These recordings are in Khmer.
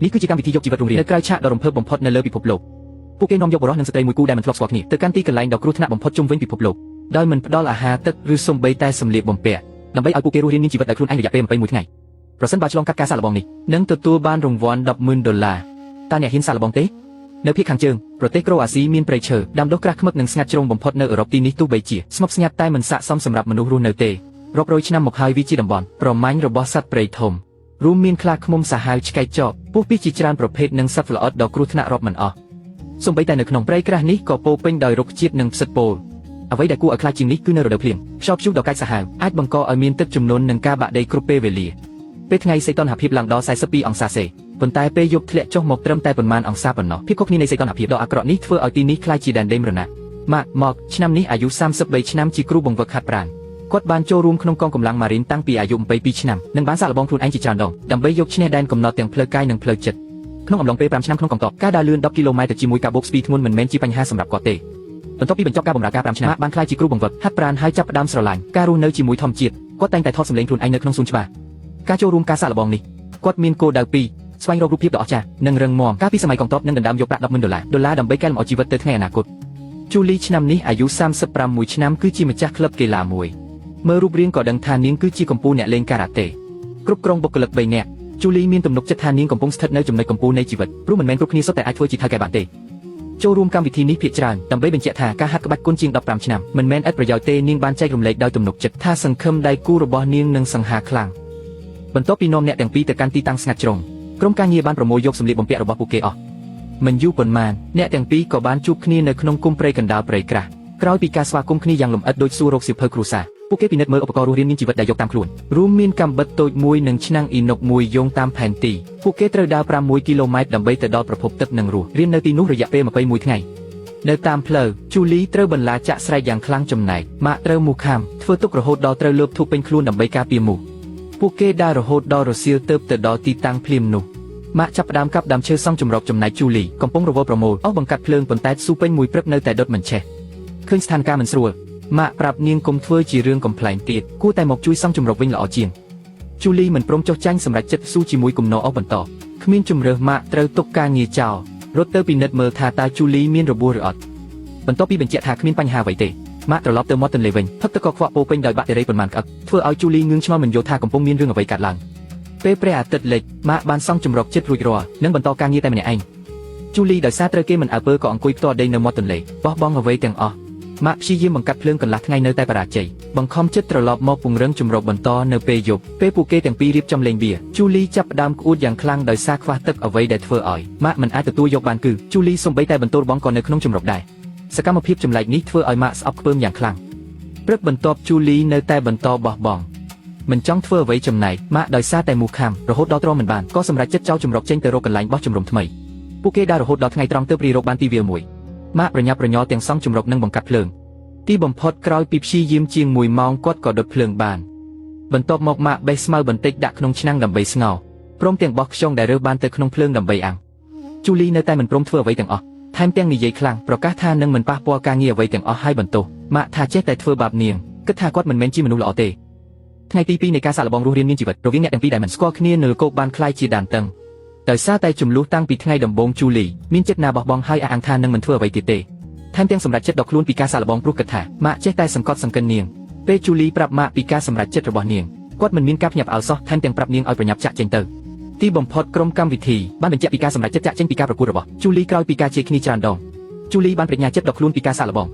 នេះគឺជាកម្មវិធីយកជីវិតរស់រាននៅក្រៅឆាកដ៏រំភើបបំផុតនៅលើពិភពលោកពួកគេនាំយកបុរសនិងស្ត្រីមួយគូដែលមិនធ្លាប់ស្គាល់គ្នាទៅកាន់ទីកន្លែងដ៏គ្រោះថ្នាក់បំផុតជុំវិញពិភពលោកដោយមិនផ្ដល់អាហារទឹកឬសូម្បីតែសម្លៀកបំពាក់ដើម្បីឲ្យពួកគេរស់រានមានជីវិតដោយខ្លួនឯងរយៈពេល21ថ្ងៃប្រសិនបើឆ្លងកាត់ការសាកល្បងនេះនឹងទទួលបានរង្វាន់$10,000តើអ្នកហ៊ានសាកល្បងទេនៅភាគខាងជើងប្រទេសក្រូអាស៊ីមានព្រៃឈើដាំដុះក្រាស់ឃ្មឹកនិងស្ងាត់ជ្រងបំផុតនៅអឺរ៉ុបទីនេះទោះបីជាស្មុគស្ងាត់តែមិនស័ក្តិសមសម្រាប់មនុស្សរស់នៅទេរាប់រយឆ្នាំមកហើយវាជាតំបន់ប្រមាញ់របស់សត្វព្រៃធំរួមមានខ្លាឃ្មុំសាហាវឆ្កែចបពស់ពីជាច្រើនប្រភេទនិងសត្វល្អិតដ៏គ្រោះថ្នាក់រាប់មិនអស់សូម្បីតែនៅក្នុងព្រៃក្រាស់នេះក៏ពោពេញដោយរុក្ខជាតិនិងផ្សិតពោលអ្វីដែលគួរឲ្យខ្លាចជាងនេះគឺនៅរដូវភ្លៀងខ្យល់ព្យុះដ៏កាចសាហាវអាចបង្កឲ្យមានទឹកជំនន់និងការបាក់ដីគ្រប់ពេលវេលាពេលថ្ងៃសីតុណ្ហភាពឡើងដល់42អង្សាសេប៉ុន្តែពេលយប់ធ្លាក់ចុះមកត្រឹមតែប៉ុន្មានអង្សាប៉ុណ្ណោះភាពខុសគ្នានៃសីតុណ្ហភាពដ៏អាក្រក់នេះធ្វើឲ្យទីនេះក្លាយជាដែនដីមរណៈម៉ាក់មកឆ្នាំនេះអាយុ33ឆ្នាំជាគ្រូបង្វឹកហាត់ប្រាណគាត់បានចូលរួមក្នុងកងកម្លាំងម៉ារីនតាំងពីអាយុ22ឆ្នាំនិងបានសាកល្បងខ្លួនឯងជាច្រើនដងដើម្បីយកឈ្នះដែនកំណត់ទាំងផ្លូវកាយនិងផ្លូវចិត្តក្នុងអំឡុងពេល5ឆ្នាំក្នុងកងទ័ពការដើរលឿន10គីឡូម៉ែត្រជាមួយការបូកស្ពីធ្ងន់មិនមែនជាបញ្ហាសម្រាប់គាត់ទេបន្ទាប់ពីបញ្ចប់ការបម្រើការ5ឆ្នាំបានក្លាយជាគ្រូបង្វឹកហាត់ប្រាណហើយចាប់ផ្ដើមស្រឡាញ់ការរស់នៅជាមួយធម្មជាតិគាត់តែងតែថតសម្លេងខ្លួនឯងនៅក្នុងសួនច្បារការចូលរួមការសាកល្បងនេះគាត់មានគោលដៅ2ស្វែងរករូបភាពដ៏អស្ចារ្យនិងរឹងមាំកាលពីសម័យកងទ័ពនឹងដណ្ដើមយកប្រាក់$10,000ដើម្បីកែលម្អជីវិតទៅថ្ងៃអនាគតជូលីឆ្នាំនេះអាយុ36ឆ្នាំគឺជាម្ចាស់ក្លឹបកីឡាមួយមើលរូបរាងក៏ដឹងថានាងគឺជាកំពូលអ្នកលេងការ៉ាតេគ្រប់គ្រងបុគ្គលិក3នាក់ជូលីមានទំនុកចិត្តថានាងកំពុងស្ថិតនៅចំណុចកំពូលនៃជីវិតព្រោះមិនមែនគ្រប់គ្នាសុទ្ធតែអាចធ្វើជាថៅកែបានទេចូលរួមកម្មវិធីនេះភាគច្រើនដើម្បីបញ្ជាក់ថាការហាត់ក្បាច់គុនជាង15ឆ្នាំមិនមែនឥតប្រយោជន៍ទេនាងបានចែករំលែកដោយទំនុកចិត្តថាសង្ឃឹមដៃគូរបស់នាងនឹងសង្ហាខ្លាំងបន្ទាប់ពីនាំអ្នកទាំងពីរទៅកាន់ទីតាំងស្ងាត់ជ្រងក្រុមការងារបានប្រមូលយកសម្លៀកបំពាក់របស់ពួកគេអស់មិនយូរប៉ុន្មានអ្នកទាំងពីរក៏បានជួបគ្នានៅក្នុងគុម្ពព្រៃកណ្ដាលព្រៃក្រាស់ក្រោយពីការស្វាគមន៍គ្នាយ៉ាងលម្អិតដោយសួររកសៀវភៅគ្រួសារពួកគេពិនិត្យមើលឧបករណ៍រស់រានមានជីវិតដែលយកតាមខ្លួនរួមមានកាំបិតតូចមួយនិងឆ្នាំងអ៊ីណុកមួយយោងតាមផែនទីពួកគេត្រូវដើរ6គីឡូម៉ែត្រដើម្បីទៅដល់ប្រភពទឹកនិងរស់រាននៅទីនោះរយៈពេល21ថ្ងៃនៅតាមផ្លូវជូលីត្រូវបន្លាចាក់ស្រែកយ៉ាងខ្លាំងចំណែកម៉ាក់ត្រូវមូខាំធ្វើទុករហូតដល់ត្រូវលើបធូបពេញខ្លួនដើម្បីការពារមូពួកគេដើររហូតដល់រសៀលទើបទៅដល់ទីតាំងភ្លាមនោះម៉ាក់ចាប់ផ្ដើមកាប់ដើមឈើសង់ចម្រោកចំណែកជូលីកំពុងរវល់ប្រមូលអស់បង្កាត់ភ្លើងប៉ុន្តែស៊ូពេញមួយព្រឹកនៅតែដុតមិនឆេះឃើញស្ថានភាពមិនស្រួលម៉ាក់ប្រាប់នាងកុំធ្វើជារឿងកំប្លែងទៀតគួរតែមកជួយសង់ចម្រោកវិញល្អជាងជូលីមិនព្រមចុះចាញ់សម្រាប់ចិត្តស៊ូជាមួយគំនរអស់បន្តគ្មានជំរឿសម៉ាក់ត្រូវទុកការងារចោលរត់ទៅពិនិត្យមើលថាតើជូលីមានរបួសឬអត់បន្ទាប់ពីបញ្ជាក់ថាគ្មានបញ្ហាអ្វីទេម៉ាក់ត្រឡប់ទៅមាត់ទន្លេវិញផឹកទឹកកខ្វក់ពោពេញដោយបាក់តេរីប៉ុន្មានក្អឹកធ្វើឲ្យជូលីងឿងឆ្ងល់មិនយល់ថាកំពុងមានរឿងអ្វីកើតឡើងពេលព្រះអាទិត្យលិចម៉ាក់បានសង់ចម្រោកចិត្តរួចរាល់និងបន្តការងារតែម្នាក់ឯងជូលីដោយសារត្រូវគេមិនអើពើក៏អង្គុយផ្ទាល់ដេកនៅមាត់ទន្លេបោះបង់អ្វីទាំងអស់ម៉ាក់ព្យាយាមបង្កាត់ភ្លើងកន្លះថ្ងៃនៅតែបរាជ័យបង្ខំចិត្តត្រឡប់មកពង្រឹងចម្រោកបន្តនៅពេលយប់ពេលពួកគេទាំងពីររៀបចំលេងបៀជូលីចាប់ផ្ដើមក្អួតយ៉ាងខ្លាំងដោយសារខ្វះទឹកអ្វីដែលធ្វើឲ្យម៉ាក់មិនអាចទទួលយកបានគឺជូលីសូម្បីតែបន្ទោរបង់ក៏នៅក្នុងចម្រោកដែរសកម្មភាពចម្លែកនេះធ្វើឲ្យម៉ាក់ស្អប់ខ្ពើមយ៉ាងខ្លាំងព្រឹកបន្ទាប់ជូលីនៅតែបន្តបោះបង់មិនចង់ធ្វើអ្វីចំណែកម៉ាក់ដោយសារតែមូខាំរហូតដល់ទ្រាំមិនបានក៏សម្រេចចិត្តចោលចម្រោកចេញទៅរកកន្លែងបោះជំរំថ្មីពួកគេដើររហូតដល់ថ្ងៃត្រង់ទើបរីរកបានទីវាលមួយម៉ាក់ប្រញាប់ប្រញាល់ទាំងសង់ចម្រោកនិងបង្កាត់ភ្លើងទីបំផុតក្រោយពីព្យាយាមជាង1ម៉ោងគាត់ក៏ដុតភ្លើងបានបន្ទាប់មកម៉ាក់បេះស្មៅបន្តិចដាក់ក្នុងឆ្នាំងដើម្បីស្ងោរព្រមទាំងបោះខ្យងដែលរើសបានទៅក្នុងភ្លើងដើម្បីអាំងជូលីនៅតែមិនព្រមធ្វើអ្វីទាំងអស់ថែមទាំងនិយាយខ្លាំងប្រកាសថានឹងមិនប៉ះពាល់ការងារអ្វីទាំងអស់ហើយបន្ទោសម៉ាក់ថាចេះតែធ្វើបាបនាងគិតថាគាត់មិនមែនជាមនុស្សល្អទេថ្ងៃទី2នៃការសាកល្បងរស់រានមានជីវិតរវាងអ្នកទាំងពីរដែលមិនស្គាល់គ្នានៅគោកបានคล้ายជាដានតឹងដោយសារតែចំនួនតាំងពីថ្ងៃដំបូងជូលីមានចិត្តណាបោះបង់ហើយអះអាងថានឹងមិនធ្វើអ្វីទៀតទេថែមទាំងសម្រាប់ចិត្តដល់ខ្លួនពីការសាកល្បងព្រោះគិតថាម៉ាក់ចេះតែសង្កត់សង្កិននាងពេលជូលីប្រាប់ម៉ាក់ពីការសម្រេចចិត្តរបស់នាងគាត់មិនមានការភ្ញាក់ផ្អើលសោះថែមទាំងប្រាប់នាងឲ្យប្រញាប់ចាក់ចេញទៅទីបំផុតក្រុមកម្មវិធីបានបញ្ជាក់ពីការសម្រេចចិត្តចាក់ចេញពីការប្រកួតរបស់ជូលីក្រោយពីការជេរគ្នាច្រើនដងជូលីបានបញ្ញាចិត្តដល់ខ្លួនពីការសាកល្ប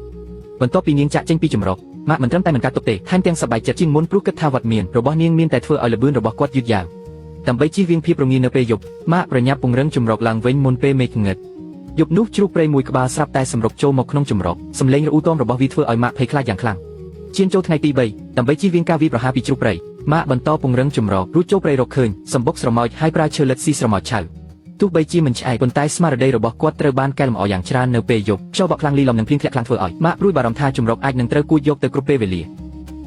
ងបន្ទាប់ពីនាងចាក់ចេញពីចម្រោកម៉ាក់មិនត្រឹមតែមិនកាត់ទុកទេថែមទាំងសប្បាយចិត្តជាងមុនព្រោះគិតថាវត្តមានរបស់នាងមានតែធ្វើឲ្យល្បឿនរបស់គាត់យឺតយ៉ាវដើម្បីជៀសវាងភាពរងានៅពេលយប់ម៉ាក់ប្រញាប់ពង្រឹងចម្រោកឡើងវិញមុនពេលមេឃងឹតយប់នោះជ្រូកព្រៃមួយក្បាលស្រាប់តែសម្រុកចូលមកក្នុងចម្រោកសំឡេងរអ៊ូទមរបស់វាធ្វើឲ្យម៉ាក់ភ័យខ្លាចយ៉ាងខ្លាំងឈានចូលថ្ងៃទី3ដើម្បីជៀសវាងការវាយប្រហារពីជ្រូកព្រៃម៉ាក់បន្តពង្រឹងចម្រោករួចចូលព្រៃរកឃើញសម្បុកស្រមោចហើយប្រើឈើលិតស៊ីស្រមោចឆៅទោះបីជាមិនឆ្អែតប៉ុន្តែស្មារតីរបស់គាត់ត្រូវបានកែលម្អយ៉ាងច្រើននៅពេលយប់ខ្យល់បក់ខ្លាំងលីលំនិងភ្លៀងធ្លាក់ខ្លាំងធ្វើឲ្យម៉ាក់ព្រួយបារម្ភថាចម្រោកអាចនឹងត្រូវគួចយកទៅគ្រប់ពេលវេល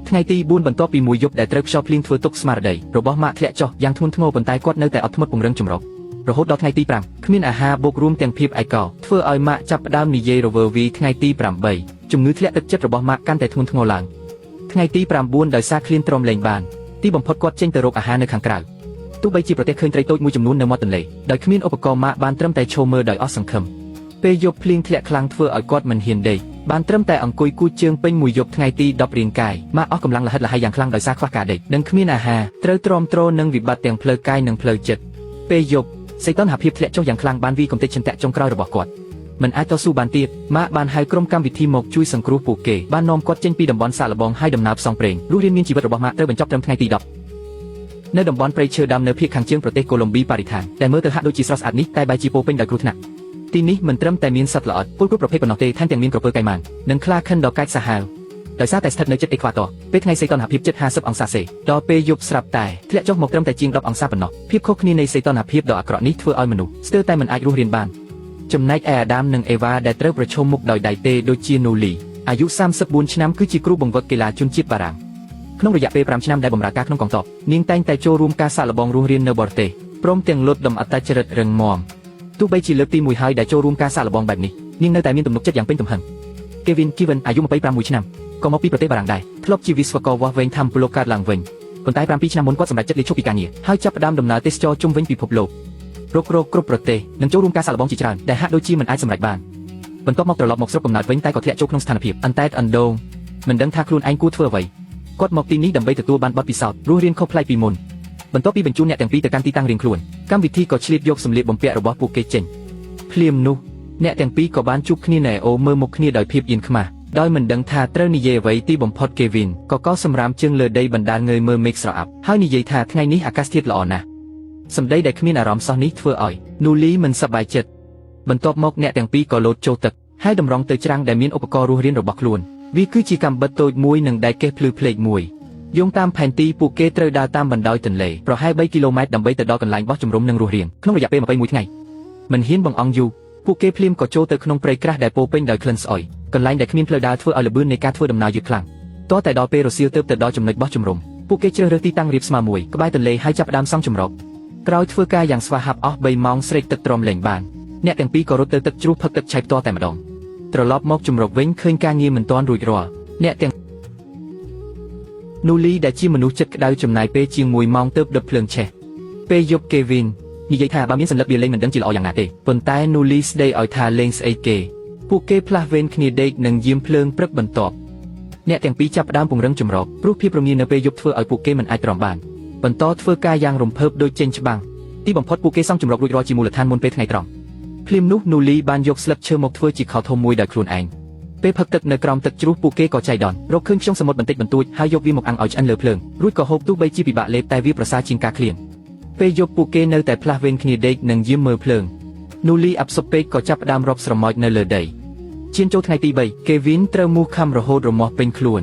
ាថ្ងៃទី4បន្ទាប់ពីមួយយប់ដែលត្រូវខ្យល់ភ្លៀងធ្វើទុកស្មារតីរបស់ម៉ាក់ធ្លាក់ចុះយ៉ាងធ្ងន់ធ្ងរប៉ុន្តែគាត់នៅតែអត់ធ្មត់ពង្រឹងចម្រោករហូតដល់ថ្ងៃទី5គ្មានអាហារបូករួមទាំងភាពឯកោធ្វើឲ្យម៉ាក់ចាប់ផ្ដើមនិយាយរវើវីថ្ងៃទី8ជំងឺធ្លាក់ទឹកចិត្តរបស់ម៉ាក់កាន់តែធ្ងន់ធ្ងរឡើងថ្ងៃទី9ដោយសារឃ្លានទ្រាំលែងបានទីបំផុតគាត់ចេញទៅរកអាហារនៅខាងក្រៅ ទោះបីជាប្រទេសឃើញត្រីតូចមួយចំនួននៅមាត់ទន្លេដោយគ្មានឧបករណ៍ម៉ាកបានត្រឹមតែឈរមើលដោយអស់សង្ឃឹមពេលយប់ភ្លៀងធ្លាក់ខ្លាំងធ្វើឲ្យគាត់មិនហ៊ានដេកបានត្រឹមតែអង្គុយគូចជើងពេញមួយយប់ថ្ងៃទី10រាងកាយម៉ាកអស់កម្លាំងលហិតលហៃយ៉ាងខ្លាំងដោយសារខ្វះការដេកនិងគ្មានអាហារត្រូវទ្រាំទ្រនឹងវិបត្តិទាំងផ្លូវកាយនិងផ្លូវចិត្តពេលយប់សីតុណ្ហភាពធ្លាក់ចុះយ៉ាងខ្លាំងបានវាយកំទេចចន្ទៈចុងក្រោយរបស់គាត់មិនអាចតស៊ូបានទៀតម៉ាកបានហៅក្រុមកម្មវិធីមកជួយសង្គ្រោះពួកគេបាននាំគាត់ចេញពីតំបន់សាកល្បងហើយដំណើរផ្សងព្រេងរស់រានមានជីវិតរបស់ម៉ាកត្រូវបញ្ចប់ត្រឹមថ្ងៃទី10នៅតំបន់ព្រៃឈើដាំនៅភាគខាងជើងប្រទេសកូឡុំប៊ីបរិស្ថានតែមើលទៅហាក់ដូចជាស្រស់ស្អាតនេះតែបែរជាពោពេញដោយគ្រោះថ្នាក់ទីនេះមិនត្រឹមតែមានសត្វល្អិតពលគ្រប់ប្រភេទប៉ុណ្ណោះទេថែមទាំងមានក្រពើកៃម៉ាននិងខ្លាខិនដ៏កាចសាហាវដោយសារតែស្ថិតនៅជិតអេក្វាទ័រពេលថ្ងៃសីតុណ្ហភាពជិត50អង្សាសេដល់ពេលយប់ស្រាប់តែធ្លាក់ចុះមកត្រឹមតែជាង10អង្សាប៉ុណ្ណោះភាពខុសគ្នានៃសីតុណ្ហភាពដ៏អាក្រក់នេះធ្វើឲ្យមនុស្សស្ទើរតែមិនអាចរស់រានបានចំណែកឯអាដាមនិងអេវ៉ាដែលត្រូវប្រឈមមុខដោយដៃទេដូចជានូលីអាយុ34ឆ្នាំគឺជាគ្រូបង្វឹកកីឡាជនជាតិបារាំងក្នុងរយៈពេល5ឆ្នាំដែលបម្រើការក្នុងកងទ័ពនាងតែងតែចូលរួមការសាកល្បងរស់រាននៅបរទេសព្រមទាំងលុតដំអត្តចរិតរឹងមាំទោះបីជាលើកទី1ហើយដែលចូលរួមការសាកល្បងបែបនេះនាងនៅតែមានទំនុកចិត្តយ៉ាងពេញទំហឹងគេវីនគីវិនអាយុ26ឆ្នាំក៏មកពីប្រទេសបារាំងដែរធ្លាប់ជាវិស្វករវាស់វែងថាមពលកើតឡើងវិញប៉ុន្តែ7ឆ្នាំមុនគាត់សម្រេចចិត្តលាឈប់ពីការងារហើយចាប់ផ្ដើមដំណើរទេសចរជុំវិញពិភពលោករករកគ្រប់ប្រទេសនិងចូលរួមការសាកល្បងជាច្រើនដែលហាក់ដូចជាមិនអាចសម្រេចបានបន្ទាប់មកត្រឡប់មកស្រុកកំណើតវិញតែក៏ធ្លាក់ចូលក្នុងស្ថានភាពអន្តែតអណ្ដូងមិនដឹងថាខ្លួនឯងគួរធ្វើអ្វីគាត់មកទីនេះដើម្បីទទួលបានបទពិសោធន៍រស់រានខុសប្លែកពីមុនបន្ទាប់ពីបញ្ជូនអ្នកទាំងពីរទៅកាន់ទីតាំងរៀងខ្លួនកម្មវិធីក៏ឆ្លៀតយកសម្លៀកបំពាក់របស់ពួកគេចេញភ្លាមនោះអ្នកទាំងពីរក៏បានជួបគ្នានៅអូមើលមុខគ្នាដោយភាពអៀនខ្មាសដោយមិនដឹងថាត្រូវនិយាយអ្វីទីបំផុតគេវីនក៏សម្រាមជើងលើដីបណ្ដាលងើយមើលមេឃស្រអាប់ហើយនិយាយថាថ្ងៃនេះអាកាសធាតុល្អណាស់សម្ដីដែលគ្មានអារម្មណ៍សោះនេះធ្វើឲ្យនូលីមិនសប្បាយចិត្តបន្ទាប់មកអ្នកទាំងពីរក៏លោតចូលទឹកហើយតម្រង់ទៅច្រាំងដែលមានឧបករណ៍រស់រានរបស់ខ្លួនវាគឺជាកាំបិតតូចមួយនិងដែកកេះភ្លឺភ្លេកមួយយោងតាមផែនទីពួកគេត្រូវដើរតាមបណ្ដោយទន្លេប្រហែល3គីឡូម៉ែត្រដើម្បីទៅដល់កន្លែងបោះជំរំនិងរស់រានក្នុងរយៈពេល21ថ្ងៃមិនហ៊ានបង្អង់យូរពួកគេភ្លាមក៏ចូលទៅក្នុងព្រៃក្រាស់ដែលពោពេញដោយក្លិនស្អុយកន្លែងដែលគ្មានផ្លូវដើរធ្វើឲ្យល្បឿននៃការធ្វើដំណើរយឺតខ្លាំងតតែដល់ពេលរសៀលទើបទៅដល់ចំណុចបោះជំរំពួកគេជ្រើសរើសទីតាំងរាបស្មើមួយក្បែរទន្លេហើយចាប់ផ្ដើមសង់ជំរកក្រោយធ្វើការយ៉ាងស្វាហាប់អស់3ម៉ោងស្រេកទឹកទ្រាំលេងបានអ្នកទាំងពីរក៏រត់ទៅទឹកជ្រោះផឹកទឹកឆៃផ្ទាល់តែម្ដងត្រឡប់មកជំរកវិញឃើញការងារមិនទាន់រួចរាល់អ្នកទាំងនូលីដែលជាមនុស្សចិត្តក្តៅចំណាយពេលជាង1ម៉ោងទើបដុតភ្លើងឆេះពេលយប់គេវីននិយាយថាបើមានសញ្ញាបៀលេងមិនដឹងជាល្អយ៉ាងណាទេប៉ុន្តែនូលីស្ដីឲ្យថាលេងស្អីគេពួកគេផ្លាស់វេនគ្នាដេកនិងយាមភ្លើងព្រឹកបន្ទាប់អ្នកទាំងពីរចាប់ផ្ដើមពង្រឹងជំរកព្រោះភាពរងានៅពេលយប់ធ្វើឲ្យពួកគេមិនអាចទ្រាំបានបន្តធ្វើការយ៉ាងរំភើបដូចចេញច្បាំងទីបំផុតពួកគេសង់ជំរករួចរាល់ជាមូលដ្ឋានមុនពេលថ្ងៃត្រង់ភ្លាមនោះនូលីបានយកស្លឹកឈើមកធ្វើជាខោធំមួយដោយខ្លួនឯងពេលផឹកទឹកនៅក្រោមទឹកជ្រោះពួកគេក៏ចៃដន្យរកឃើញខ្យងសមុទ្របន្តិចបន្តួចហើយយកវាមកអាំងឲ្យឆ្អិនលើភ្លើងរួចក៏ហូបទោះបីជាពិបាកលេបតែវាប្រសើរជាងការឃ្លានពេលយប់ពួកគេនៅតែផ្លាស់វេនគ្នាដេកនិងយាមមើលភ្លើងនូលីអាប់សុបពេកក៏ចាប់ផ្ដើមរកស្រមោចនៅលើដីឈានចូលថ្ងៃទី3គេវីនត្រូវមូសខំរហូតរមាស់ពេញខ្លួន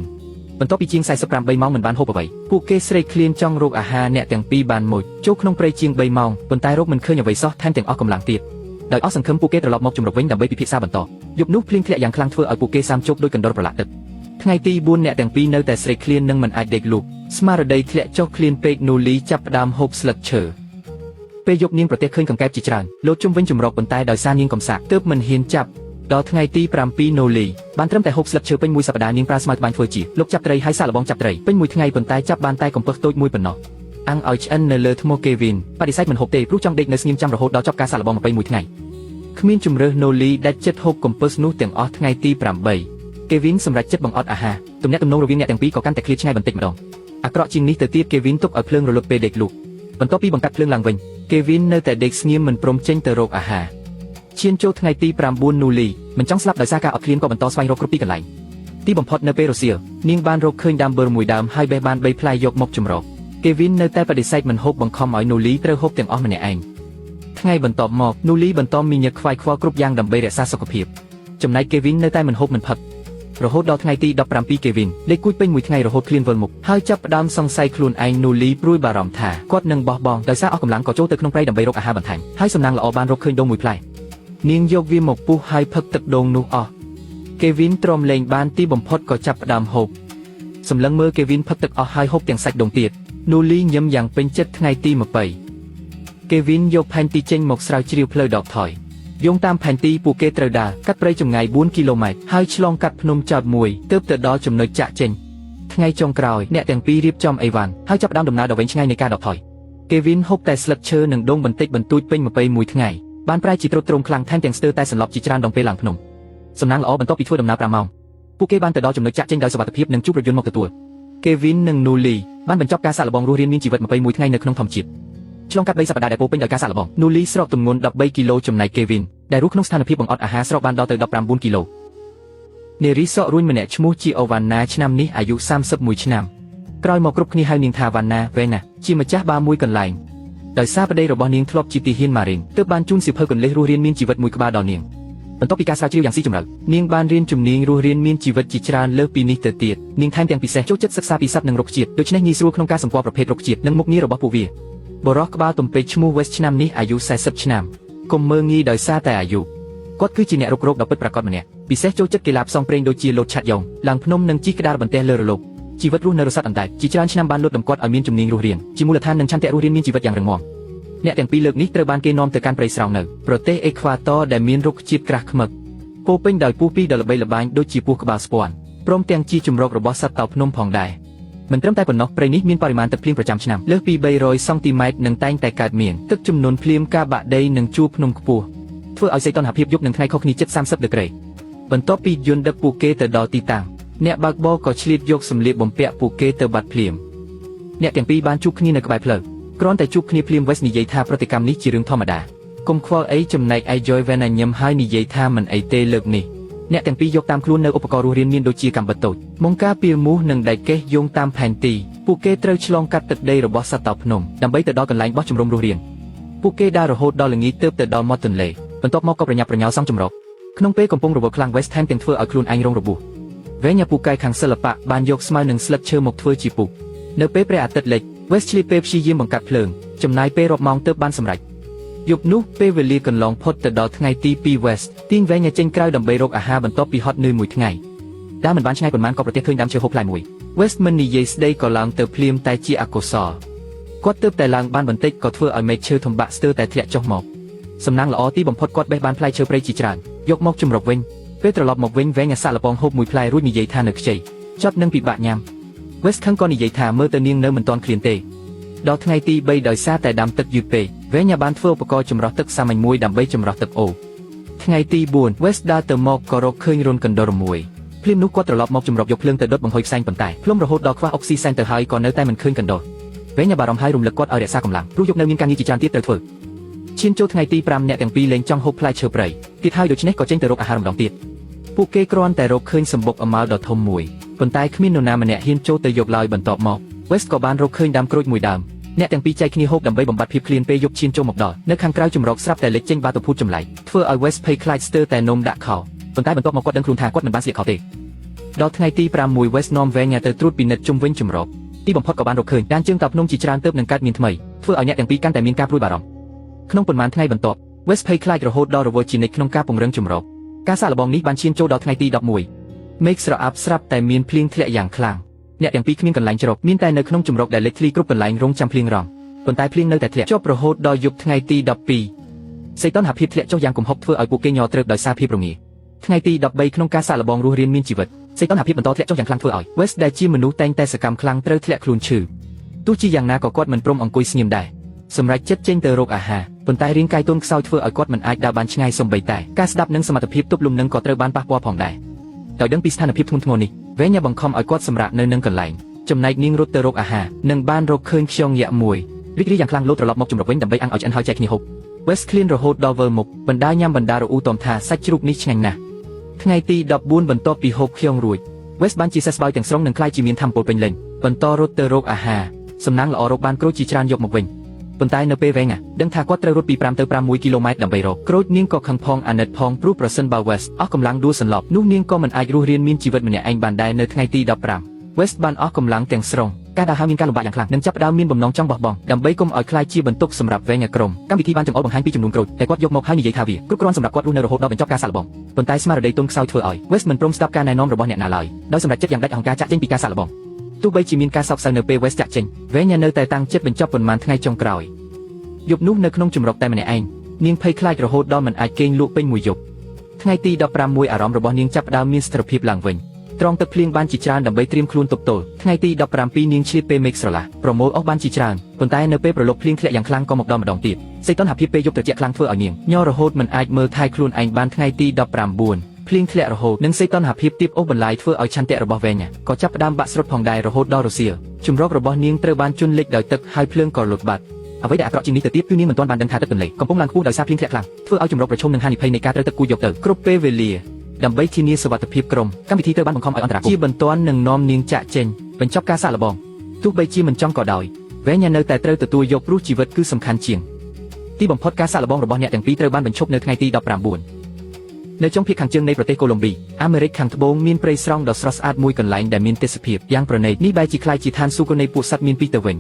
បន្ទាប់ពីជាង48ម៉ោងមិនបានហូបអ្វីពួកគេស្រេកឃ្លានចង់រកអាហារអ្នកទាំងពីរបានមុជចូលក្នុងព្រៃជាង3ម៉ោងប៉ុន្តែរកមិនឃើញអ្វីសោះថែមទាំងអស់កម្លាំងទៀតដោយអស់សង្ឃឹមពួកគេត្រឡប់មកជំរកវិញដើម្បីពិភាក្សាបន្តយប់នោះភ្លៀងធ្លាក់យ៉ាងខ្លាំងធ្វើឲ្យពួកគេសាមជោគដូចកណ្ដុរប្រឡាក់ទឹកថ្ងៃទី4អ្នកទាំងពីរនៅតែស្រេកឃ្លាននិងមិនអាចដេកលូកស្មារតីធ្លាក់ចុះឃ្លានពេកនូលីចាប់ផ្ដើមហូបស្លឹកឈើពេលយប់នាងប្រទះឃើញកង្កែបជាច្រើនលោតជុំវិញជំរកប៉ុន្តែដោយសារនាងកំសាកទើបមិនហ៊ានចាប់ដល់ថ្ងៃទី7នូលីបានត្រឹមតែហូបស្លឹកឈើពេញមួយសប្តាហ៍នាងប្រើស្មៅត្បាញធ្វើជាលោកចាប់ត្រីហើយសាកល្បងចាប់ត្រីពេញមួយថ្ងៃប៉ុន្តែចាប់បានតែកំពឹសតូចមួយប៉ុណ្ណោះអាំងឲ្យឆ្អិននៅលើថ្មគេវីនបដិសេធមិនហូបទេព្រោះចង់ដេកនៅស្ងៀមចាំរហូតដល់ចប់ការសាកល្បង21ថ្ងៃគ្មានជំរើសនូលីដាច់ចិត្តហូបកំពឹសនោះទាំងអស់ថ្ងៃទី8គេវីនសម្រេចចិត្តបង្អត់អាហារទំនាក់ទំនងរវាងអ្នកទាំងពីរក៏កាន់តែឃ្លាតឆ្ងាយបន្តិចម្ដងអាក្រក់ជាងនេះទៅទៀតគេវីនទុកឲ្យភ្លើងរលត់ពេលដេកលក់បន្ទាប់ពីបង្កាត់ភ្លើងឡើងវិញគេវីននៅតែដេកស្ងៀមមិនព្រមចេញទៅរកអាហារឈានចូលថ្ងៃទី9នូលីមិនចង់ស្លាប់ដោយសារការអត់ឃ្លានក៏បន្តស្វែងរកគ្រប់ទីកន្លែងទីបំផុតនៅពេលរសៀលនាងបានរកឃើញដើមបឺរមួយដើមហើយបេះបាន3ផ្លែយកមកចម្រោកគេវីននៅតែបដិសេធមិនហូបបង្ខំឲ្យនូលីត្រូវហូបទាំងអស់ម្នាក់ឯងថ្ងៃបន្ទាប់មកនូលីបន្តមានញឹកខ្វាយខ្វល់គ្រប់យ៉ាងដើម្បីរក្សាសុខភាពចំណែកគេវីននៅតែមិនហូបមិនផឹករហូតដល់ថ្ងៃទី17គេវីនលេខគួចពេញមួយថ្ងៃរហូតឃ្លានវិលមុខហើយចាប់ផ្ដើមសង្ស័យខ្លួនឯងនូលីព្រួយបារម្ភថាគាត់នឹងបោះបង់ដោយសារអស់កម្លាំងក៏ចូលទៅក្នុងព្រៃដើម្បីរកអាហារបន្ថែមហើយសំណាងល្អបានរកឃើញដូងមួយផ្លែនាងយកវាមកពុះហើយផឹកទឹកដូងនោះអស់គេវីនទ្រាំលេងបានទីបំផុតក៏ចាប់ផ្ដើមហូបសម្លឹងមើលគេវីនផឹកទឹកអស់ហើយហូបទាំងសាច់ដូងទៀតនូលីញឹមយ៉ាងពេញចិត្តថ្ងៃទី20គេវីនយកផែនទីចេញមកស្រាវជ្រាវផ្លូវដកថយយោងតាមផែនទីពួកគេត្រូវដើរកាត់ព្រៃចម្ងាយ4គីឡូម៉ែត្រហើយឆ្លងកាត់ភ្នំចោតមួយទើបទៅដល់ចំណុចចាក់ចេញថ្ងៃចុងក្រោយអ្នកទាំងពីររៀបចំអីវ៉ាន់ហើយចាប់ផ្ដើមដំណើរដ៏វែងឆ្ងាយនៃការដកថយ គេវីនហូបតែស្លឹកឈើនិងដងបន្តិចបន្តួចពេញ21ថ្ងៃបានប្រែជាទ្រុឌទ្រោមខ្លាំងថែមទាំងស្ទើរតែសន្លប់ជាច្រើនដងពេលឡើងភ្នំសំណាងល្អបន្ទាប់ពីធ្វើដំណើរ5ម៉ោងពួកគេបានទៅដល់ចំណុចចាក់ចេញដោយសុវត្ថិភាពនិងជួបរថយន្តមកទទួលគេវីននិងនូលីបានបញ្ចប់ការសាកល្បងរស់រានមានជីវិត21ថ្ងៃនៅក្នុងធម្មជាតិឆ្លងកាត់3សប្តាហ៍ដែលពោពេញដោយការសាកល្បងនូលីស្រកទម្ងន់13គីឡូចំណែកគេវីនដែលរស់ក្នុងស្ថានភាពបង្អត់អាហារស្រកបានដល់ទៅ19គីឡូនារីសក់រួញម្នាក់ឈ្មោះជាអូវ៉ាន់ណាឆ្នាំនេះអាយុ31ឆ្នាំក្រោយមកគ្រប់គ្នាហៅនាងថាវ៉ាន់ណាវេណាជាម្ចាស់បារមួយកន្លែងដោយសារប្តីរបស់នាងធ្លាប់ជាទីហ៊ានម៉ារ៉េងទើបបានជូនសៀវភៅកន្លេសរស់រានមានជីវិតមួយក្បាលដល់នាងបន្ទាប់ពីការស្រាវជ្រាវយ៉ាងស៊ីជម្រៅនាងបានរៀនជំនាញរស់រានមានជីវិតជាច្រើនលើសពីនេះទៅទៀតនាងថែមទាំងពិសេសចូលចិត្តសិក្សាពីសត្វនិងរុក្ខជាតិដូច្នេះងាយស្រួលក្នុងការសម្គាល់ប្រភេទរុក្ខជាតិនិងមុខងាររបស់ពួកវាបុរសក្បាលទំពេកឈ្មោះ West ឆ្នាំនេះអាយុ40ឆ្នាំកុំមើលងាយដោយសារតែអាយុគាត់គឺជាអ្នករុករកដ៏ពិតប្រាកដម្នាក់ពិសេសចូលចិត្តកីឡាផ្សងព្រេងដូចជាលោតឆាត់យ៉ងឡើងភ្នំនិងជិះក្តារបន្ទះលើរលកជីវិតរស់នៅរស័ក្តិអណ្តែតជាច្រើនឆ្នាំបានលុតតម្គាត់ឲ្យមានជំនាញរស់រានជាមូលដ្ឋាននិងឆន្ទៈរស់រានមានជីវិតយ៉ាងរឹងមាំអ្នកទាំងពីរលើកនេះត្រូវបានគេនាំទៅកាន់ព្រៃស្រោងនៅប្រទេសអេក្វាតរដែលមានរុក្ខជាតិក្រាស់ឃ្មឹកពោពេញដោយពស់ពីរដ៏ល្បីល្បាញដូចជាពស់ក្បាលស្ពាន់ព្រមទាំងជាជំរករបស់សត្វតោភ្នំផងដែរមិនត្រឹមតែប៉ុណ្ណោះព្រៃនេះមានបរិមាណទឹកភ្លៀងប្រចាំឆ្នាំលើសពី300សង់ទីម៉ែត្រនិងតែងតែកើតមានទឹកជំនន់ភ្លៀងការបាក់ដីនិងជួរភ្នំខ្ពស់ធ្វើឲ្យសីតុណ្ហភាពយប់និងថ្ងៃខុសគ្នាជិត30ដឺក្រេបន្ទាប់ពីយន្តដឹកពួកគេទៅដល់ទីតាំងអ្នកបើកបរក៏ឆ្លៀតយកសម្លៀកបំពាក់ពួកគេទៅបាត់ភ្លាមអ្នកទាំងពីរបានជួបគ្នានៅក្បែរផ្លូវគ្រាន់តែជួបគ្នាភ្លាម West និយាយថាប្រតិកម្មនេះជារឿងធម្មតាកុំខ្វល់អីចំណែកឯ Joy Van ញញឹមហើយនិយាយថាមិនអីទេលើកនេះអ្នកទាំងពីរយកតាមខ្លួននៅឧបករណ៍រស់រានមានដូចជាកាំបិតតូចមុងការពីលមូសនិងដែកកេះយោងតាមផែនទីពួកគេត្រូវឆ្លងកាត់ទឹកដីរបស់សត្វតោភ្នំដើម្បីទៅដល់កន្លែងបោះជំរំរស់រានពួកគេដើររហូតដល់ល្ងាចទើបទៅដល់មាត់ទន្លេបន្ទាប់មកក៏ប្រញាប់ប្រញាល់សង់ចម្រោកក្នុងពេលកំពុងរវល់ខ្លាំង West ថែមទាំងធ្វើឲ្យខ្លួនឯងរងរបួសវែងពូកែខាងសិល្បៈបានយកស្មៅនិងស្លឹកឈើមកធ្វើជាពូកនៅពេលព្រះអាទិត្យលិច West ឆ្លៀតពេលព្យាយាមបង្កាត់ភ្លើងចំណាយពេលរាប់ម៉ោងទើបបានសម្រេចយប់នោះពេលវេលាកន្លងផុតទៅដល់ថ្ងៃទី2 West ទាញវែងចេញក្រៅដើម្បីរកអាហារបន្ទាប់ពីហត់នឿយមួយថ្ងៃដែលមិនបានឆ្ងាយប៉ុន្មានក៏ប្រទះឃើញដើមឈើហូបផ្លែមួយ West មិននិយាយស្ដីក៏ឡើងទៅភ្លាមតែជាអកុសលគាត់ទើបតែឡើងបានបន្តិចក៏ធ្វើឲ្យមែកឈើធំបាក់ស្ទើរតែធ្លាក់ចុះមកសំណាងល្អទីបំផុតគាត់បេះបានផ្លែឈើព្រៃជាច្រើនយកមកជំរកវិញពេលត្រឡប់មកវិញវែងអាសាក់លពងហូបមួយផ្លែរួចនិយាយថានៅខ្ចីចត់នឹងពិបាកញ៉ាំ West ខឹងក៏និយាយថាមើលទៅនាងនៅមិនទាន់ឃ្លានទេដល់ថ្ងៃទី3ដោយសារតែដាំទឹកយឺតពេកវែងបានធ្វើឧបករណ៍ចម្រោះទឹកសាមញ្ញមួយដើម្បីចម្រោះទឹកអូរថ្ងៃទី4 West ដើរទៅមកក៏រកឃើញរុនកណ្ដុរមួយភ្លាមនោះគាត់ត្រឡប់មកចម្រោះយកភ្លើងទៅដុតបង្ហុយផ្សែងប៉ុន្តែភ្លុំរហូតដល់ខ្វះអុកស៊ីសែនទៅហើយក៏នៅតែមិនឃើញកណ្ដុរវែងបារម្ភហើយរំលឹកគាត់ឲ្យរក្សាកម្លាំងព្រោះយកនៅមានការងារជាច្រើនទៀតត្រូវធ្វើឈានចូលថ្ងៃទី5អ្នកទាំងពីរលែងចង់ហូបផ្លែឈើព្រៃទៀតហើយដូច្នេះក៏ចេញទៅរកអាហារម្ដងទៀតពួកគេគ្រាន់តែរកឃើញសម្បុកអម៉ាល់ដ៏ធំមួយប៉ុន្តែគ្មាននរណាម្នាក់ហ៊ានចូលទៅយកឡើយបន្ទាប់មក West ក៏បានរកឃើញដើមក្រូចមួយដើមអ្នកទាំងពីរចែកគ្នាហូបដើម្បីបំបត្តិភាពឃ្លានពេលយប់ឈានចូលមកដល់នៅខាងក្រៅជំរកស្រាប់តែលេចចេញបាតុភូតចម្លែកធ្វើឲ្យ West ភ័យខ្លាចស្ទើរតែនោមដាក់ខោប៉ុន្តែបន្ទាប់មកគាត់ដឹងខ្លួនថាគាត់មិនបានស្លៀកខោទេដល់ថ្ងៃទី6 West នាំវែងទៅត្រួតពិនិត្យជុំវិញជំរកទីបំផុតក៏បានរកឃើញដានជើងតោភ្នំជាច្រើនទើបនឹងកើតមានថ្មីធ្វើឲ្យអ្នកទាំងពីរកាន់តែមានការព្រួយបារម្ភក្នុងប៉ុន្មានថ្ងៃបន្ទាប់ West ភ័យខ្លាចរហូតដល់រវល់ជានិច្ចក្នុងការពង្រឹងជំរកការសាកល្បងនេះបានឈានចូលដល់ថ្ងៃទី11មេឃស្រអាប់ស្រាប់តែមានភ្លៀងធ្លាក់យ៉ាងខ្លាំងអ្នកទាំងពីរគ្មានកន្លែងជ្រកមានតែនៅក្នុងជំរកដែលលេចធ្លីគ្រប់កន្លែងរងចាំភ្លៀងរំប៉ុន្តែភ្លៀងនៅតែធ្លាក់ជាប់រហូតដល់យប់ថ្ងៃទី12សីតុណ្ហភាពធ្លាក់ចុះយ៉ាងគំហុកធ្វើឲ្យពួកគេញ័រត្រឹកដោយសារភាពរងាថ្ងៃទី13ក្នុងការសាកល្បងរស់រានមានជីវិតសីតុណ្ហភាពបន្តធ្លាក់ចុះយ៉ាងខ្លាំងធ្វើឲ្យ West ដែលជាមនុស្សតែងតែសកម្មខ្លាំងត្រូវធ្លាក់ខ្លួនឈឺទោះជាយ៉ាងណាក៏គាត់មិនព្រមអង្គុយស្ងៀមដែរសម្រាប់ចិត្តចេញទៅរកអាហារប៉ុន្តែរាងកាយទន់ខ្សោយធ្វើឲ្យគាត់មិនអាចដើរបានឆ្ងាយសូម្បីតែការស្ដាប់និងសមត្ថភាពទប់លំនឹងក៏ត្រូវបានប៉ះពាល់ផងដែរដោយដឹងពីស្ថានភាពធ្ងន់ធ្ងរនេះវែងបង្ខំឲ្យគាត់សម្រាកនៅនឹងកន្លែងចំណែកនាងរត់ទៅរកអាហារនិងបានរកឃើញខ្យងយក្សមួយរីករាយយ៉ាងខ្លាំងលោតត្រឡប់មកជំរកវិញដើម្បីអាំងឲ្យឆ្អិនហើយចែកគ្នាហូប West ឃ្លានរហូតដល់វិលមុខបណ្ដាញ៉ាំបណ្ដារអ៊ូតមថាសាច់ជ្រូកនេះឆ្ងាញ់ណាស់ថ្ងៃទី14បន្ទាប់ពីហូបខ្យងរួច West បានជាសះស្បើយទាំងស្រុងនិងខ្លាចជាមានធម៌ពលពេញលេញបន្តរត់ទៅរកអាហារសំណាងល្អរកបានក្រូចជាច្រើនយកមកវិញប៉ុន្តែនៅពេលវែងដឹងថាគាត់ត្រូវរត់ពី5ទៅ6គីឡូម៉ែត្រដើម្បីរកក្រូចនាងក៏ខឹងផងអាណិតផងព្រោះប្រសិនបើ West អស់កម្លាំងដួលសន្លប់នោះនាងក៏មិនអាចរស់រានមានជីវិតម្នាក់ឯងបានដែរនៅថ្ងៃទី15 West បានអស់កម្លាំងទាំងស្រុងការដើរហើរមានការលំបាកយ៉ាងខ្លាំងនិងចាប់ផ្ដើមមានបំណងចង់បោះបង់ដើម្បីកុំឲ្យខ្លាចជាបន្ទុកសម្រាប់វែងក្រុមកម្មវិធីបានចង្អុលបង្ហាញពីចំនួនក្រូចដែលគាត់យកមកហើយនិយាយថាវាគ្រប់គ្រាន់សម្រាប់គាត់រស់នៅរហូតដល់បញ្ចប់ការសាកល្បងប៉ុន្តែស្មារតីទន់ខ្សោយធ្វើឲ្យ West មិនព្រមស្ដាប់ការណែនាំរបស់អ្នកណាឡើយដោយសម្រេចចិត្តយ៉ាងដាច់អហង្ការចាក់ចេញពីការសាកល្បងទោះបីជាមានការសោកសៅនៅពេល West ចាក់ចេញវែងនៅតែតាំងចិត្តបញ្ចប់ប៉ុន្មានថ្ងៃចុងក្រោយយប់នោះនៅក្នុងជំរកតែម្នាក់ឯងនាងភ័យខ្លាចរហូតដល់មិនអាចគេងលក់ពេញមួយយប់ថ្ងៃទី16អារម្មណ៍របស់នាងចាប់ផ្ដើមមានស្ថិរភាពឡើងវិញ ត្រង់ទឹកភ្លៀងបានជាច្រើនដើម្បីត្រៀមខ្លួនទប់ទល់ថ្ងៃទី17នាងឆ្លៀតពេលមេឃស្រឡះប្រមូលអស់បានជាច្រើនប៉ុន្តែនៅពេលប្រឡប់ភ្លៀងធ្លាក់យ៉ាងខ្លាំងក៏មកដល់ម្ដងទៀតសីតុណ្ហភាពពេលយប់ត្រជាក់ខ្លាំងធ្វើឲ្យនាងញ័ររហូតមិនអាចមើលថែខ្លួនឯងបានថ្ងៃទី19ភ្លៀងធ្លាក់រហូតនិងសីតុណ្ហភាពទាបអូសបន្លាយធ្វើឲ្យឆន្ទៈរបស់វែងក៏ចាប់ផ្ដើមបាក់ស្រុតផងដែររហូតដល់រសៀលជំរករបស់នាងត្រូវបានជន់លិចដោយទឹកហើយភ្លើងក៏លុតបាត់អ្វីដែលអាក្រក់ជាងនេះទៅទៀតគឺនាងមិនទាន់បានដឹងថាទឹកទន្លេកំពុងឡើងខ្ពស់ដោយសារភ្លៀងធ្លាក់ខ្លាំងធ្វើឲ្យជំរកប្រឈមនឹងហានិភ័យនៃការត្រូវទឹកគូយកទៅគ្រប់ពេលវេលាដើម្បីធានាសុវត្ថិភាពក្រុមកម្មវិធីត្រូវបានបង្ខំឲ្យអន្តរាគមន៍ជាបន្ទាន់នឹងនាំនាងចាក់ចេញបញ្ចប់ការសាកល្បងទោះបីជាមិនចង់ក៏ដោយវែងនៅតែត្រូវទទួលយកព្រោះជីវិតគឺសំខាន់ជាងទីបំផុតការសាកល្បងរបស់អ្នកទាំងពីរត្រូវបានបញ្ឈប់នៅថ្ងៃទី19នៅចុងភាគខាងជើងនៃប្រទេសកូឡុំប៊ីអាមេរិកខាងត្បូងមានព្រៃស្រោងដ៏ស្រស់ស្អាតមួយកន្លែងដែលមានទេសភាពយ៉ាងប្រណីតនេះបែរជាក្លាយជាឋានសួគ៌នៃពួកសត្វមានពីរទៅវិញ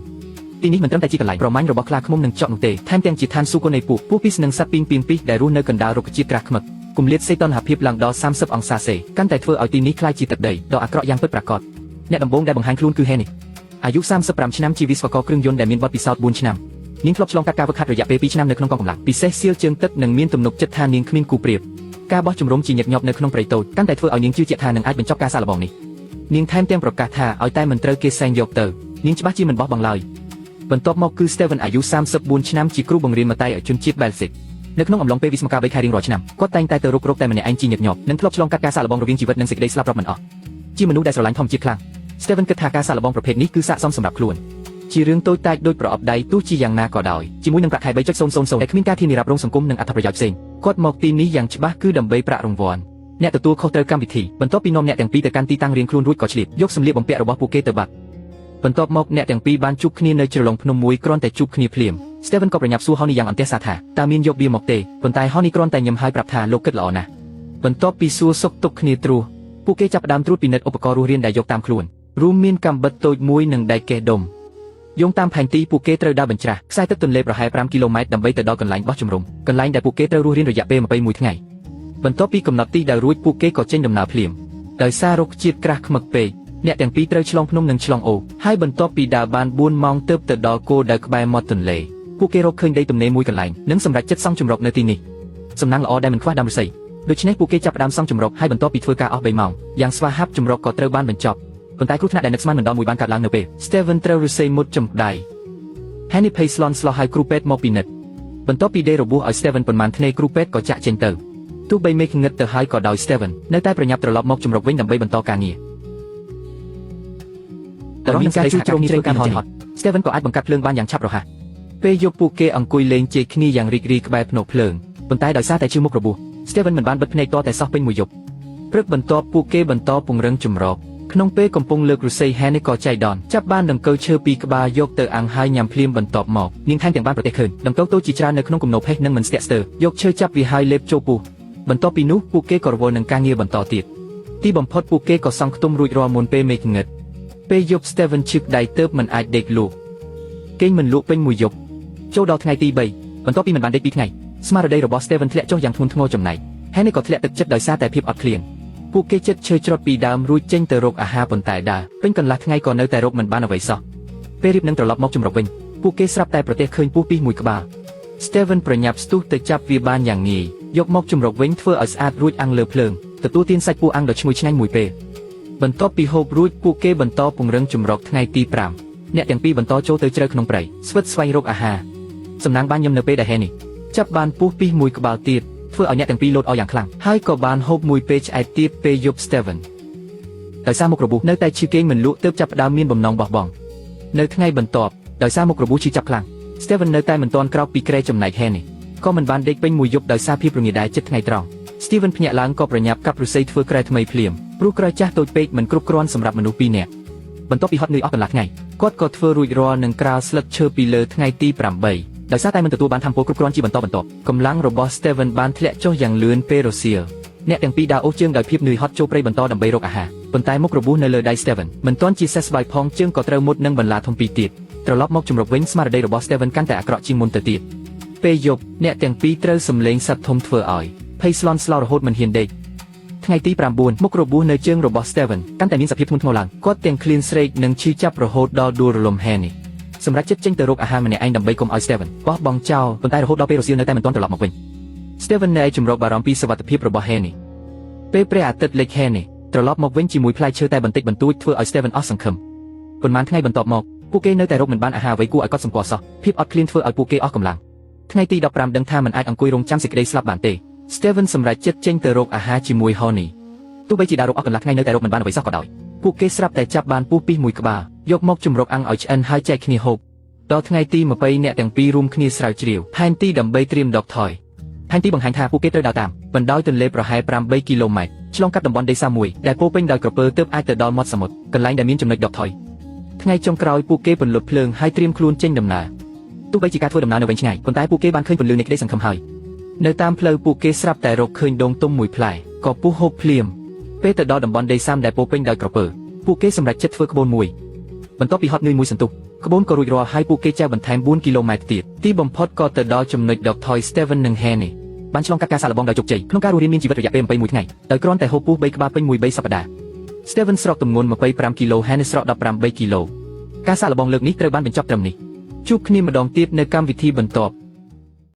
ទីនេះមិនត្រឹមតែជាកន្លែងប្រមាញ់របស់ខ្លាឃ្មុំនិងចក់នោះទេថែមទាំងជាឋានសួគ៌នៃពួកពីស្នឹងសត្វពីងពីដែលរស់នៅកណ្ដាលរុក្ខជាតិក្រាស់ខ្មឹកគម្លាតសីតុណ្ហភាពឡើងដល់30អង្សាសេកាន់តែធ្វើឲ្យទីនេះក្លាយជាទឹកដីដ៏អាក្រក់យ៉ាងពិតប្រាកដអ្នកដំបូងដែលបង្ហាញខ្លួនគឺហេនីអាយុ35ឆ្នាំជាវិស្វករគ្រឿងយន្តដែលមានបទពិសោធន៍4ឆ្នាំនាងធ្លាប់ឆ្លងកាត់ការវឹកហាត់រយៈពេល2ឆ្នាំនៅក្នុងកងកម្លាំងពិសេសសៀលជើងទឹកនិងមានទំនុកចិត្តថានាងគ្មានគូប្រៀបការបោះជំរំជាញឹកញាប់នៅក្នុងព្រៃតូចកាន់តែធ្វើឲ្យនាងជឿជាក់ថានឹងអាចបញ្ចប់ការសាកល្បងនេះនាងថែមទាំងប្រកាសថាឲ្យតែមិនត្រូវគេសែងយកទៅនាងច្បាស់ជាមិនបោះបង់ឡើយបន្ទាប់មកគឺ Steven អាយុ34ឆ្នាំជាគ្រូបង្រៀនមត្តេយ្យឲ្យជនជាតិ Belgique នៅក្នុងអំឡុងពេលវិស្មការ3ខែរៀងរាល់ឆ្នាំគាត់តែងតែទៅរុករកតែម្នាក់ឯងជាញឹកញាប់និងធ្លាប់ឆ្លងកាត់ការសាកល្បងរវាងជីវិតនិងសេចក្តីស្លាប់រាប់មិនអស់ជាមនុស្សដែលស្រឡាញ់ធម្មជាតិខ្លាំង Steven គិតថាការសាកល្បងប្រភេទនេះគឺស័ក្តិសមសម្រាប់ខ្លួនជារឿងតូចតាចដូចប្រអប់ដៃទោះជាយ៉ាងណាក៏ដោយជាមួយនឹងប្រាក់ខែ 3.000 ដែលគ្មានការធានារ៉ាប់រងសង្គមនិងអត្ថប្រយោជន៍ផ្សេងគាត់មកទីនេះយ៉ាងច្បាស់គឺដើម្បីប្រាក់រង្វាន់អ្នកទទួលខុសត្រូវកម្មវិធីបន្ទាប់ពីនាំអ្នកទាំងពីរទៅកាន់ទីតាំងរៀងខ្លួនរួចក៏ឆ្លៀតយកសម្លៀកបំពាក់របស់ពួកគេទៅបាត់បន្ទាប់មកអ្នកទាំងពីរបានជួបគ្នានៅជ្រលងភ្នំមួយគ្រាន់តែជួបគ្នាភ្លាម Steven ក៏ប្រញាប់សួរ Honey យ៉ាងអន្ទះសារថាតើមានយកវាមកទេប៉ុន្តែ Honey គ្រាន់តែញឹមហើយប្រាប់ថាលោកគិតល្អណាស់បន្ទាប់ពីសួរសុខទុក្ខគ្នាត្រួសពួកគេចាប់ផ្ដើមត្រួតពិនិត្យឧបករណ៍រស់រានដែលយកតាមខ្លួនរួមមានកាំបិតតូចមួយនិងដែកកេះដុំយោងតាមផែនទីពួកគេត្រូវដើរបញ្ច្រាស់ខ្សែទឹកទន្លេប្រហែល5គីឡូម៉ែត្រដើម្បីទៅដល់កន្លែងបោះជំរំកន្លែងដែលពួកគេត្រូវរស់រានរយៈពេល21ថ្ងៃបន្ទាប់ពីកំណត់ទីដែលរួចពួកគេក៏ចេញដំណើរភ្លាមដោយសាររុក្ខជាតិក្រាស់ខ្មឹកពេកអ្នកទាំងពីរត្រូវឆ្លងភ្នំនិងឆ្លងអូរហើយបន្ទាប់ពីដើរបាន4ម៉ោងទើបទៅដល់គោលដៅក្បែរមាត់ទន្លេពួកគេរកឃើញដីទំនេរមួយកន្លែងនិងសម្រេចចិត្តសង់ជំរកនៅទីនេះសំណាងល្អដែលមិនខ្វះដើមឫស្សីដូច្នេះពួកគេចាប់ផ្ដើមសង់ជំរកហើយបន្ទាប់ពីធ្វើការអស់3ម៉ោងយ៉ាងស្វាហាប់ជំរកក៏ត្រូវបានបញ្ចប់ប៉ុន្តែគ្រោះថ្នាក់ដែលនឹកស្មានមិនដល់មួយបានកើតឡើងនៅពេល Steven ត្រូវឫស្សីមុតចំដៃ Henny Payslon ស្លោះឲ្យគ្រូពេទ្យមកពិនិត្យបន្ទាប់ពីដេករបួសឲ្យ Steven ប៉ុន្មានធ្នេគ្រូពេទ្យក៏ចាក់ចេញទៅទោះបីមេឃងឹតទៅហើយក៏ដោយ Steven នៅតែប្រញាប់ត្រឡប់មកជំរកវិញដើម្បីបន្តការងារតែមានការជួយជ្រោមជ្រែងការហត់ Steven ក៏អាចបង្កាត់ភ្លើងបានយ៉ាងឆាប់រហ័សពេលយប់ពួកគេអង្គុយលេងជែកគ្នាយ៉ាងរីករាយក្បែរភ្នក់ភ្លើងប៉ុន្តែដោយសារតែជឿមុខរបួស Steven មិនបានបិទភ្នែកតតែសោះពេញមួយយប់ព្រឹកបន្ទាប់ពួកគេបន្តពង្រឹងជំរកក្នុងពេលកំពុងលើកឫស្សី Henny ក៏ចៃដន្យចាប់បានដង្កូវឈើពីរក្បាលយកទៅអាំងហើយញ៉ាំភ្លាមបន្ទាប់មកនាងថែមទាំងបានប្រទះឃើញដង្កូវតូចជាច្រើននៅក្នុងគំនរផេះនិងមិនស្ទាក់ស្ទើរយកឈើចាប់វាហើយលេបចូលពោះបន្ទាប់ពីនោះពួកគេក៏រវល់នឹងការងារបន្តទៀតទីបំផុតពួកគេក៏សង់ខ្ទមរួចរាល់មុនពេលមេឃងឹតពេលយប់ Steven ឈឹកដៃទើបមិនអាចដេកលក់គេងមិនលក់ពេញមួយយប់ចូលដល់ថ្ងៃទី3បន្ទាប់ពីមិនបានដេក2ថ្ងៃស្មារតីរបស់ Steven ធ្លាក់ចុះយ៉ាងធ្ងន់ធ្ងរចំណែក Henny ក៏ធ្លាក់ទឹកចិត្តដោយសារតែភាពអត់ឃ្លានពួកគេចិត្តឈើច្រត់ពីដើមរួចចេញទៅរកអាហារប៉ុន្តែដើរពេញកន្លះថ្ងៃក៏នៅតែរកមិនបានអ្វីសោះពេលរៀបនឹងត្រឡប់មកជំរកវិញពួកគេស្រាប់តែប្រទះឃើញពស់ពីរមួយក្បាល Steven ប្រញាប់ស្ទុះទៅចាប់វាបានយ៉ាងងាយយកមកជំរកវិញធ្វើឲ្យស្អាតរួចអាំងលើភ្លើងទទួលទានសាច់ពស់អាំងដ៏ឈ្ងុយឆ្ងាញ់មួយពេលបន្ទាប់ពីហូបរួចពួកគេបន្តពង្រឹងជំរកថ្ងៃទី5អ្នកទាំងពីរបន្តចូលទៅជ្រៅក្នុងព្រៃស្វិតស្វែងរកអាហារសំណាងបានញឹមនៅពេលដែល Henny ចាប់បានពស់ពីរមួយក្បាលទៀតធ្វើឲ្យអ្នកទាំងពីរលោតអោយយ៉ាងខ្លាំងហើយក៏បានហូបមួយពេលឆ្អែតទៀតពេលយប់ Steven ដោយសារមុខរបួសនៅតែឈឺគេងមិនលក់ទើបចាប់ផ្ដើមមានបំណងបោះបង់នៅថ្ងៃបន្ទាប់ដោយសារមុខរបួសឈឺចាប់ខ្លាំង Steven នៅតែមិនទាន់ក្រោកពីគ្រែចំណែក Henny ក៏មិនបានដេកពេញមួយយប់ដោយសារភាពរងាដែរចិត្តថ្ងៃត្រង់ Steven ភ្ញាក់ឡើងក៏ប្រញាប់កាប់ឫស្សីធ្វើគ្រែថ្មីភ្លាមព្រោះគ្រែចាស់តូចពេកមិនគ្រប់គ្រាន់សម្រាប់មនុស្ស2នាក់បន្ទាប់ពីហត់នឿយអស់កន្លះថ្ងៃគាត់ក៏ធ្វើរួចរាល់នឹងក្រាលស្លឹកឈើពីលើថ្ងៃទី8ដោយសារតែមិនទទួលបានថាមពលគ្រប់គ្រាន់ជាបន្តបន្ទាប់កម្លាំងរបស់ Steven បានធ្លាក់ចុះយ៉ាងលឿនពេលរសៀលអ្នកទាំងពីរដើរអូសជើងដោយភាពនឿយហត់ចូលព្រៃបន្តដើម្បីរកអាហារប៉ុន្តែមុខរបួសនៅលើដៃ Steven មិនទាន់ជាសេះស្បាយផងជើងក៏ត្រូវមុតនឹងបន្លាធំពីរទៀតត្រឡប់មកជំរកវិញស្មារតីរបស់ Steven កាន់តែអាក្រក់ជាងមុនទៅទៀតពេលយប់អ្នកទាំងពីរត្រូវសំឡេងសត្វធំធ្វើឲ្យភ័យស្លន់ស្លោរហូតមិនហ៊ានដេកថ្ងៃទី9មុខរបួសនៅជើងរបស់ Steven កាន់តែមានសភាពធ្ងន់ធ្ងរឡើងគាត់ទាំងឃ្លានស្រេកនិងឈឺចាប់រហូតដល់ដួលរលំ Hennyសម្រាប់ចិត្តចេញទៅរកអាហារម្នាក់ឯងដើម្បីកុំឲ្យ Steven បោះបង់ចោលប៉ុន្តែរហូតដល់ពេលរសៀលនៅតែមិនទាន់ត្រឡប់មកវិញ Steven នៅឯជំរកបារម្ភពីសុវត្ថិភាពរបស់ Henny ពេលព្រះអាទិត្យលិច Henny ត្រឡប់មកវិញជាមួយផ្លែឈើតែបន្តិចបន្តួចធ្វើឲ្យ Steven អស់សង្ឃឹមប៉ុន្មានថ្ងៃបន្ទាប់មកពួកគេនៅតែរកមិនបានអាហារអ្វីគួរឲ្យកត់សម្គាល់សោះភាពអត់ឃ្លានធ្វើឲ្យពួកគេអស់កម្លាំងថ្ងៃទី15ដឹងថាមិនអាចអង្គុយរងចាំសេចក្តីស្លាប់បានទេ Steven សម្រេចចិត្តចេញទៅរកអាហារជាមួយ Honey ទោះបីជាដើររកអស់កន្លះថ្ងៃនៅតែរកមិនបានអ្វីសោះក៏ដោយពួកគេស្រាប់តែចាប់បានពស់ពីសមួយក្បាលយកមកជំរកអាំងឲ្យឆ្អិនហើយចែកគ្នាហូបដល់ថ្ងៃទី20អ្នកទាំងពីររួមគ្នាស្រាវជ្រាវផែនទីដើម្បីត្រៀមដកថយផែនទីបង្ហាញថាពួកគេត្រូវដើរតាមបណ្ដោយទន្លេប្រហែល8គីឡូម៉ែត្រឆ្លងកាត់តំបន់ដីសាមួយដែលពោពេញដោយក្រពើទើបអាចទៅដល់មាត់សមុទ្រកន្លែងដែលមានចំណុចដកថយថ្ងៃចុងក្រោយពួកគេពន្លត់ភ្លើងហើយត្រៀមខ្លួនចេញដំណើរទោះបីជាការធ្វើដំណើរនៅវិញឆ្ងាយប៉ុន្តែពួកគេបានឃើញពន្លឺនៃក្តីសង្ឃឹមហើយនៅតាមផ្លូវពួកគេស្រាប់តែរកឃើញដងទុំមួយផ្លែក៏ពុះហូបភ្លាមពេលទៅដល់តំបន់ដីសាមដែលពោពេញដោយក្រពើពួកគេសម្រេចចិត្តធ្វើក្បូនមួយបន្ទាប់ពីហត់នឿយមួយសន្ទុះក្បូនក៏រួចរាល់ហើយពួកគេចែកបន្ថែម4គីឡូម៉ែត្រទៀតទីបំផុតក៏ទៅដល់ចំណុចដកថយ Steven និង Henny បានឆ្លងកាត់ការសាកល្បងដោយជោគជ័យក្នុងការរស់រានមានជីវិតរយៈពេល21ថ្ងៃដោយគ្រាន់តែហូបពស់3ក្បាលពេញមួយ3សប្តាហ៍ Steven ស្រកទម្ងន់25គីឡូ Henny ស្រក18គីឡូការសាកល្បងលើកនេះត្រូវបានបញ្ចប់ត្រឹមនេះជួបគ្នាម្ដងទៀតនៅកម្មវិធីបន្ទាប់